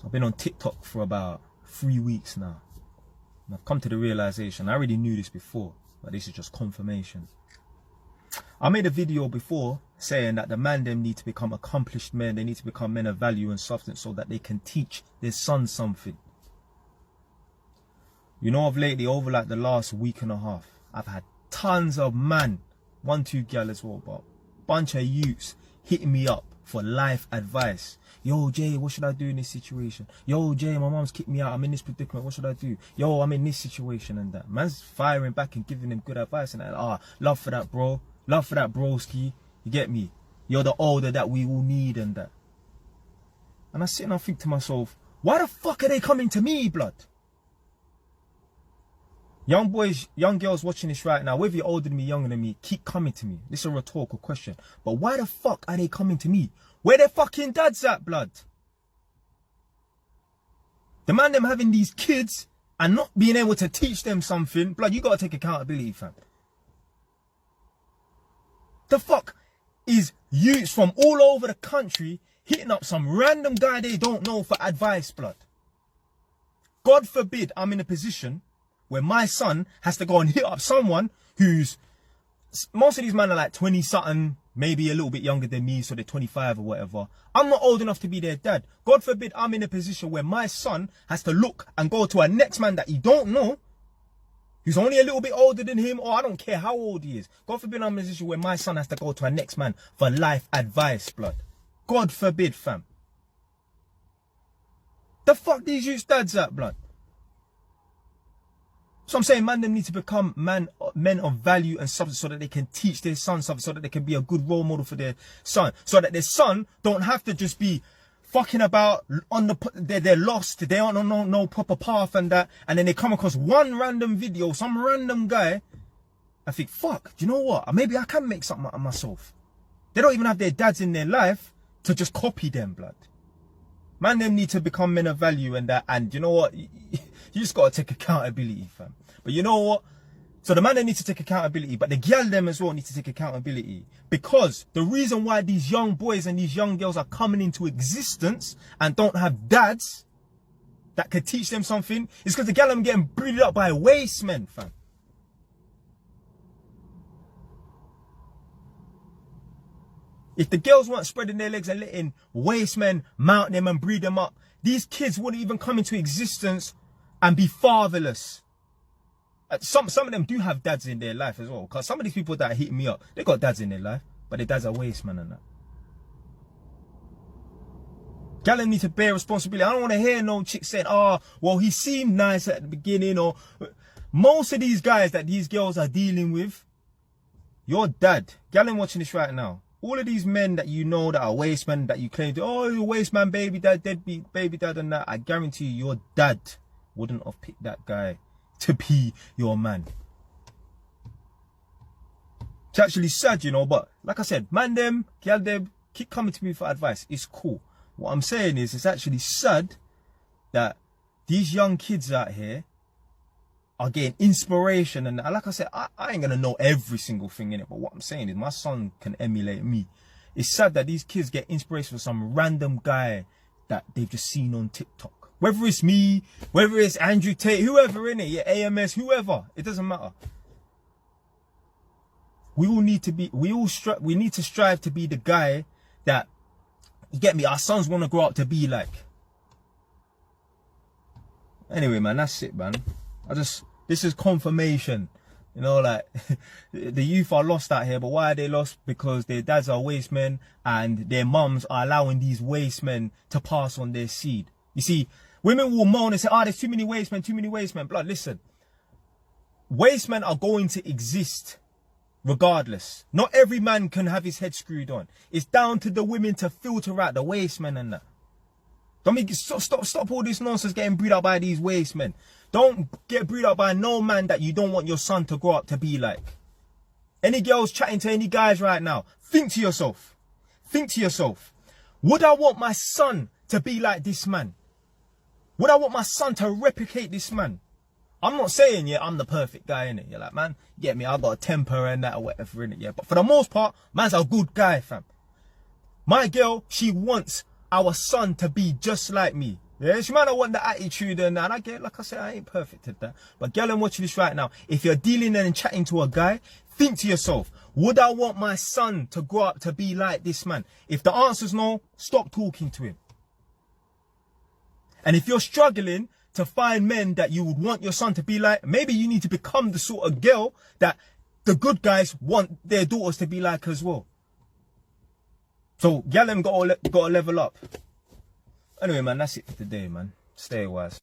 I've been on TikTok for about 3 weeks now. And I've come to the realization, I already knew this before, but this is just confirmation. I made a video before saying that the man them need to become accomplished men. They need to become men of value and substance so that they can teach their sons something. You know, of lately, over like the last week and a half, I've had tons of man, 1-2 gal as well, but bunch of youths hitting me up for life advice. Yo, Jay, what should I do in this situation? Yo, Jay, my mom's kicked me out. I'm in this predicament. What should I do? Yo, I'm in this situation and that. Man's firing back and giving them good advice and that. Love for that, bro. Love for that, broski. You get me? You're the older that we will need and that. And I sit and I think to myself, why the fuck are they coming to me, blood? Young boys, young girls watching this right now, whether you're older than me, younger than me, keep coming to me. This is a rhetorical question. But why the fuck are they coming to me? Where their fucking dads at, blood? The man them having these kids and not being able to teach them something, blood, you gotta take accountability, fam. The fuck is youths from all over the country hitting up some random guy they don't know for advice, blood? God forbid I'm in a position where my son has to go and hit up someone who's, most of these men are like 20 something, maybe a little bit younger than me, so they're 25 or whatever. I'm not old enough to be their dad. God forbid I'm in a position where my son has to look and go to a next man that he don't know, who's only a little bit older than him, or I don't care how old he is. God forbid I'm in a position where my son has to go to a next man for life advice, blood. God forbid, fam. The fuck these youths dads at, blood? So I'm saying, man, them need to become men of value and substance so that they can teach their son something, so that they can be a good role model for their son, so that their son don't have to just be fucking about on they're lost, they aren't on no proper path and that, and then they come across one random video, some random guy, I think, fuck, do you know what? Maybe I can make something out of myself. They don't even have their dads in their life to just copy them, blood. Man, them need to become men of value and that, and you know what? You just gotta take accountability, fam. But you know what? So the man, they need to take accountability, but the girl them as well need to take accountability. Because the reason why these young boys and these young girls are coming into existence and don't have dads that could teach them something is because the girl them getting breeded up by waste men, fam. If the girls weren't spreading their legs and letting waste men mount them and breed them up, these kids wouldn't even come into existence and be fatherless. Some of them do have dads in their life as well. Because some of these people that are hitting me up, they got dads in their life, but their dads are waste man and that. Gal need to bear responsibility. I don't want to hear no chick saying, oh, well, he seemed nice at the beginning. Or most of these guys that these girls are dealing with, your dad, gal watching this right now. All of these men that you know that are waste men, that you claim to, oh, you're waste man, baby dad, deadbeat, baby dad and that, I guarantee you, your dad wouldn't have picked that guy to be your man. It's actually sad, you know, but like I said, man them, girl them, keep coming to me for advice. It's cool. What I'm saying is, it's actually sad that these young kids out here are getting inspiration. And like I said, I ain't gonna know every single thing in it, but what I'm saying is my son can emulate me. It's sad that these kids get inspiration from some random guy that they've just seen on TikTok. Whether it's me, whether it's Andrew Tate, whoever in it, yeah, AMS, whoever, it doesn't matter. We all need to be, we need to strive to be the guy that, you get me, our sons want to grow up to be like. Anyway, man, that's it, man. This is confirmation. You know, like, the youth are lost out here, but why are they lost? Because their dads are waste men and their mums are allowing these waste men to pass on their seed. You see, women will moan and say, oh, there's too many waste men, too many waste men. Blood, listen. Waste men are going to exist regardless. Not every man can have his head screwed on. It's down to the women to filter out the waste men and that. Stop all this nonsense getting breed out by these waste men. Don't get breed out by no man that you don't want your son to grow up to be like. Any girls chatting to any guys right now, think to yourself. Think to yourself. Would I want my son to be like this man? Would I want my son to replicate this man? I'm not saying, yeah, I'm the perfect guy, innit? You're like, man, you get me, I got a temper and that or whatever, innit? Yeah, but for the most part, man's a good guy, fam. My girl, she wants our son to be just like me. Yeah, she might not want the attitude and I get, like I said, I ain't perfect at that. But girl, I'm watching this right now. If you're dealing and chatting to a guy, think to yourself, would I want my son to grow up to be like this man? If the answer's no, stop talking to him. And if you're struggling to find men that you would want your son to be like, maybe you need to become the sort of girl that the good guys want their daughters to be like as well. So, girl, them gotta level up. Anyway, man, that's it for today, man. Stay wise.